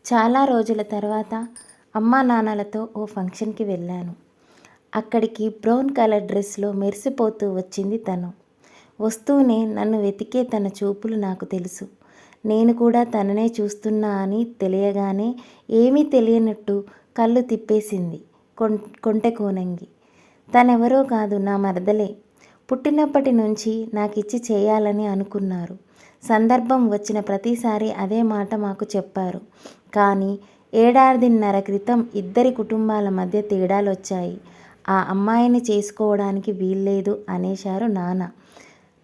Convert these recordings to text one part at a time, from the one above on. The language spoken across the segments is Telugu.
చాలా రోజుల తర్వాత అమ్మా నాన్నలతో ఓ ఫంక్షన్కి వెళ్ళాను. అక్కడికి బ్రౌన్ కలర్ డ్రెస్లో మెరిసిపోతూ వచ్చింది తను. వస్తూనే నన్ను వెతికే తన చూపులు నాకు తెలుసు. నేను కూడా తననే చూస్తున్నా అని తెలియగానే ఏమీ తెలియనట్టు కళ్ళు తిప్పేసింది కొంటె కోనంగి. తనెవరో కాదు, నా మరదలే. పుట్టినప్పటి నుంచి నాకిచ్చి చేయాలని అనుకున్నారు. సందర్భం వచ్చిన ప్రతిసారి అదే మాట మాకు చెప్పారు. కానీ ఏడాదిన్నర క్రితం ఇద్దరి కుటుంబాల మధ్య తేడాలొచ్చాయి. ఆ అమ్మాయిని చేసుకోవడానికి వీల్లేదు అనేశారు నాన్న.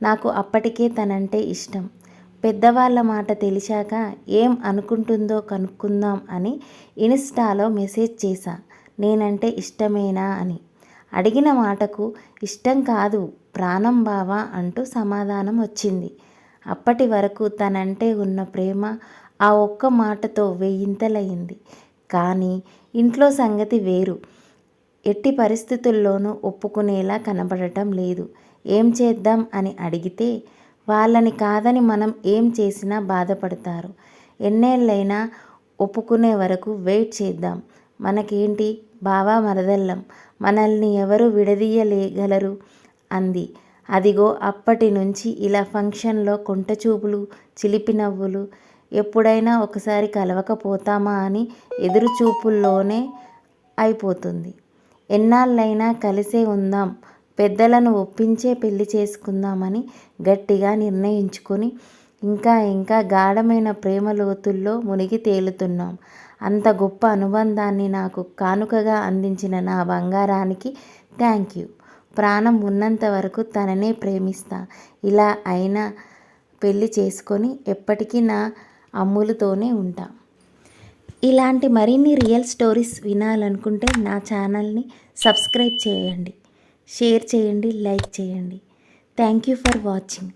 నాకు అప్పటికే తనంటే ఇష్టం. పెద్దవాళ్ళ మాట తెలిసాక ఏం అనుకుంటుందో కనుక్కుందాం అని ఇన్స్టాలో మెసేజ్ చేశా, నేనంటే ఇష్టమేనా అని. అడిగిన మాటకు ఇష్టం కాదు, ప్రాణం బావా అంటూ సమాధానం వచ్చింది. అప్పటి వరకు తనంటే ఉన్న ప్రేమ ఆ ఒక్క మాటతో వెయ్యింతలయింది. కానీ ఇంట్లో సంగతి వేరు. ఎట్టి పరిస్థితుల్లోనూ ఒప్పుకునేలా కనబడటం లేదు. ఏం చేద్దాం అని అడిగితే వాళ్ళని కాదని మనం ఏం చేసినా బాధపడతారు. ఎన్నేళ్ళైనా ఒప్పుకునే వరకు వెయిట్ చేద్దాం. మనకేంటి, బావా మరదళ్ళం, మనల్ని ఎవరు విడదీయగలరు అంది. అదిగో అప్పటి నుంచి ఇలా ఫంక్షన్లో కొంటెచూపులు, చిలిపి నవ్వులు. ఎప్పుడైనా ఒకసారి కలవకపోతామా అని ఎదురుచూపుల్లోనే అయిపోతుంది. ఎన్నాళ్ళైనా కలిసే ఉందాం, పెద్దలను ఒప్పించే పెళ్లి చేసుకుందామని గట్టిగా నిర్ణయించుకొని ఇంకా గాఢమైన ప్రేమ లోతుల్లో మునిగి తేలుతున్నాం. అంత గొప్ప అనుబంధాన్ని నాకు కానుకగా అందించిన నా బంగారానికి థ్యాంక్ యూ. ప్రాణం ఉన్నంత వరకు తననే ప్రేమిస్తా. ఇలా అయినా పెళ్లి చేసుకొని ఎప్పటికీ నా అమ్ములతోనే ఉంటా. ఇలాంటి మరిన్ని రియల్ స్టోరీస్ వినాలనుకుంటే నా ఛానల్ని సబ్స్క్రైబ్ చేయండి, షేర్ చేయండి, లైక్ చేయండి. Thank you for watching.